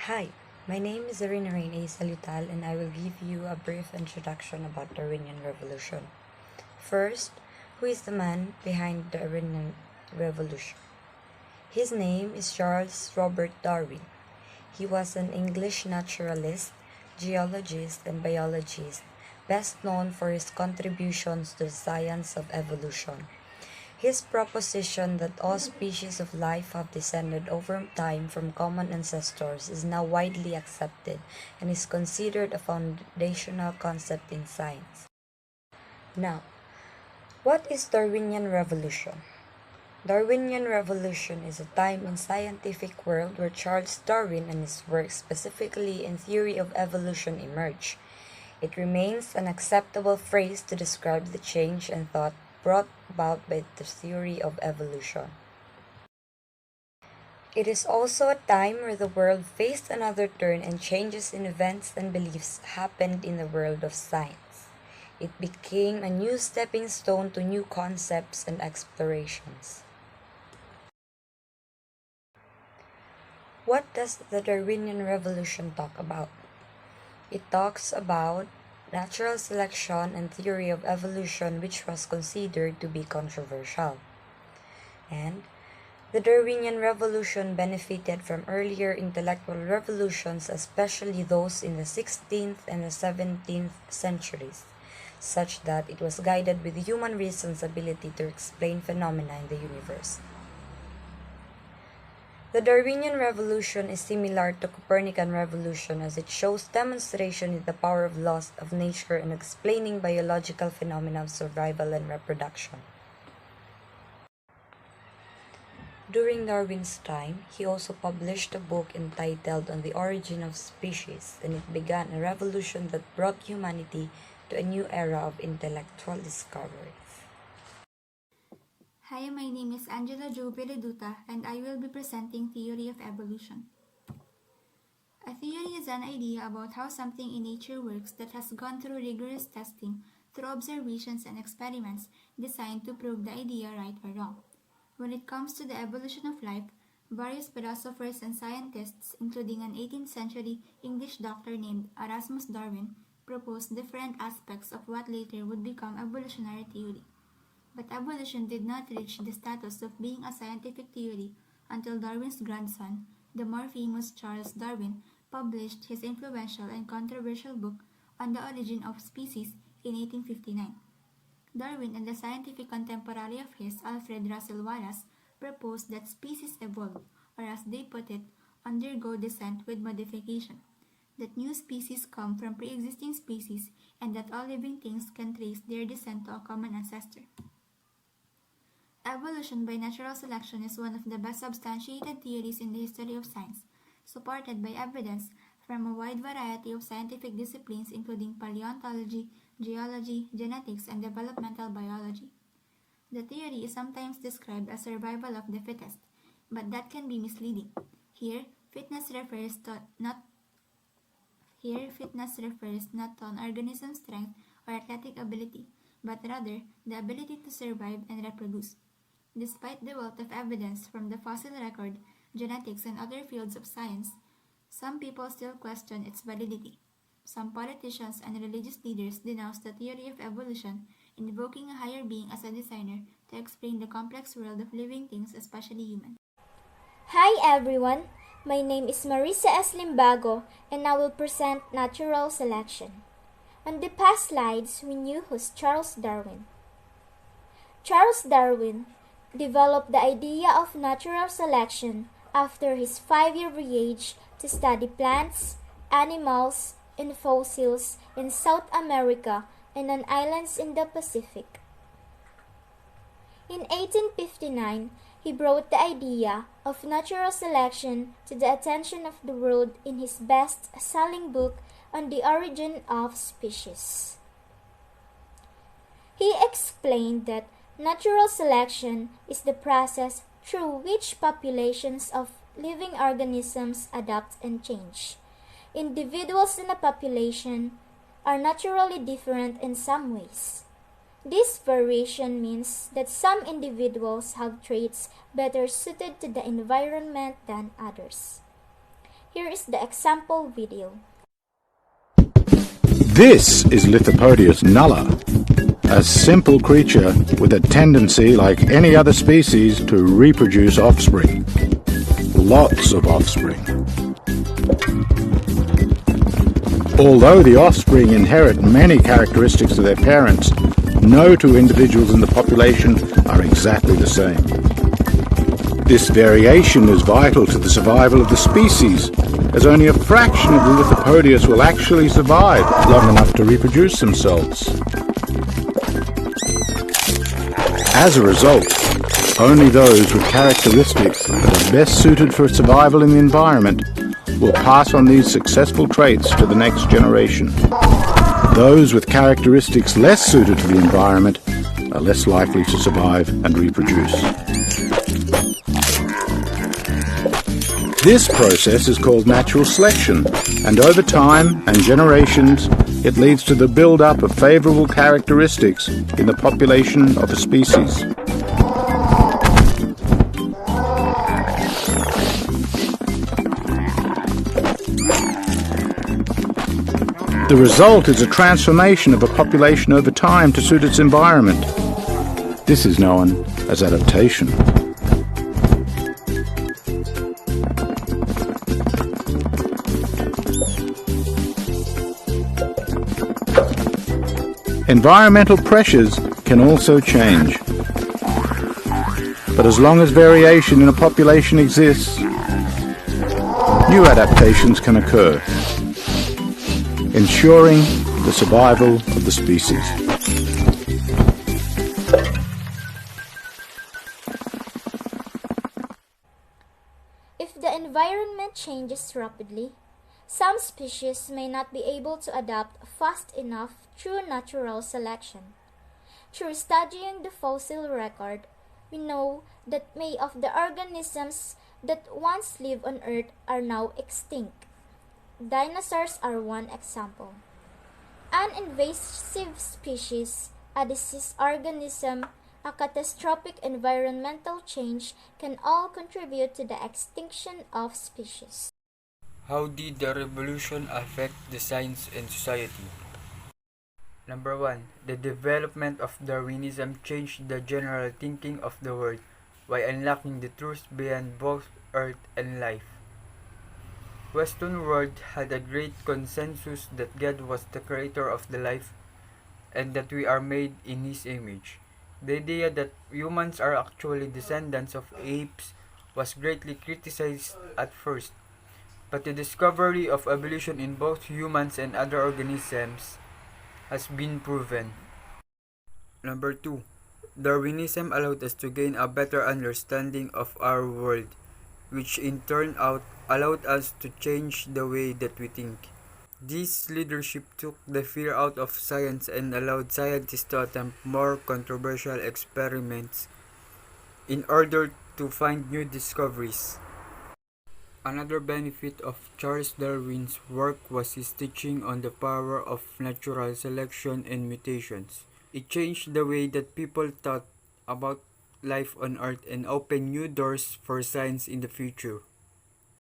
Hi, my name is Czarina Sallutal, and I will give you a brief introduction about Darwinian Revolution. First, who is the man behind the Darwinian Revolution? His name is Charles Robert Darwin. He was an English naturalist, geologist, and biologist, best known for his contributions to the science of evolution. His proposition that all species of life have descended over time from common ancestors is now widely accepted and is considered a foundational concept in science. Now, what is Darwinian Revolution? Darwinian Revolution is a time in scientific world where Charles Darwin and his work specifically in theory of evolution emerge. It remains an acceptable phrase to describe the change and thought brought about by the theory of evolution. It is also a time where the world faced another turn and changes in events and beliefs happened in the world of science. It became a new stepping stone to new concepts and explorations. What does the Darwinian Revolution talk about? It talks about natural selection and theory of evolution, which was considered to be controversial. And the Darwinian Revolution benefited from earlier intellectual revolutions, especially those in the 16th and the 17th centuries, such that it was guided with human reason's ability to explain phenomena in the universe. The Darwinian Revolution is similar to Copernican Revolution as it shows demonstration of the power of laws of nature in explaining biological phenomena of survival and reproduction. During Darwin's time, he also published a book entitled On the Origin of Species, and it began a revolution that brought humanity to a new era of intellectual discovery. Hi, my name is Jouvee Reduta, and I will be presenting Theory of Evolution. A theory is an idea about how something in nature works that has gone through rigorous testing through observations and experiments designed to prove the idea right or wrong. When it comes to the evolution of life, various philosophers and scientists, including an 18th century English doctor named Erasmus Darwin, proposed different aspects of what later would become evolutionary theory. But evolution did not reach the status of being a scientific theory until Darwin's grandson, the more famous Charles Darwin, published his influential and controversial book On the Origin of Species in 1859. Darwin and the scientific contemporary of his, Alfred Russel Wallace, proposed that species evolve, or as they put it, undergo descent with modification, that new species come from pre-existing species, and that all living things can trace their descent to a common ancestor. Evolution by natural selection is one of the best substantiated theories in the history of science, supported by evidence from a wide variety of scientific disciplines including paleontology, geology, genetics, and developmental biology. The theory is sometimes described as survival of the fittest, but that can be misleading. Here, fitness refers not to an organism's strength or athletic ability, but rather the ability to survive and reproduce. Despite the wealth of evidence from the fossil record, genetics, and other fields of science, some people still question its validity. Some politicians and religious leaders denounce the theory of evolution, invoking a higher being as a designer to explain the complex world of living things, especially humans. Hi everyone, my name is Marissa Limbago, and I will present natural selection. On the past slides, we knew who's Charles Darwin. Charles Darwin developed the idea of natural selection after his 5-year voyage to study plants, animals, and fossils in South America and on islands in the Pacific. In 1859, he brought the idea of natural selection to the attention of the world in his best-selling book On the Origin of Species. He explained that natural selection is the process through which populations of living organisms adapt and change. Individuals in a population are naturally different in some ways. This variation means that some individuals have traits better suited to the environment than others. Here is the example video. This is Lithopodius nulla, a simple creature with a tendency, like any other species, to reproduce offspring. Lots of offspring. Although the offspring inherit many characteristics of their parents, no two individuals in the population are exactly the same. This variation is vital to the survival of the species, as only a fraction of the Lithopodius will actually survive long enough to reproduce themselves. As a result, only those with characteristics that are best suited for survival in the environment will pass on these successful traits to the next generation. Those with characteristics less suited to the environment are less likely to survive and reproduce. This process is called natural selection, and over time and generations, it leads to the build-up of favorable characteristics in the population of a species. The result is a transformation of a population over time to suit its environment. This is known as adaptation. Environmental pressures can also change. But as long as variation in a population exists, new adaptations can occur, ensuring the survival of the species. If the environment changes rapidly, some species may not be able to adapt fast enough through natural selection. Through studying the fossil record, we know that many of the organisms that once lived on Earth are now extinct. Dinosaurs are one example. An invasive species, a disease organism, a catastrophic environmental change can all contribute to the extinction of species. How did the revolution affect the science and society? Number 1. The development of Darwinism changed the general thinking of the world by unlocking the truth beyond both Earth and life. Western world had a great consensus that God was the creator of the life and that we are made in His image. The idea that humans are actually descendants of apes was greatly criticized at first, but the discovery of evolution in both humans and other organisms has been proven. Number 2. Darwinism allowed us to gain a better understanding of our world, which in turn allowed us to change the way that we think. This leadership took the fear out of science and allowed scientists to attempt more controversial experiments in order to find new discoveries. Another benefit of Charles Darwin's work was his teaching on the power of natural selection and mutations. It changed the way that people thought about life on Earth and opened new doors for science in the future.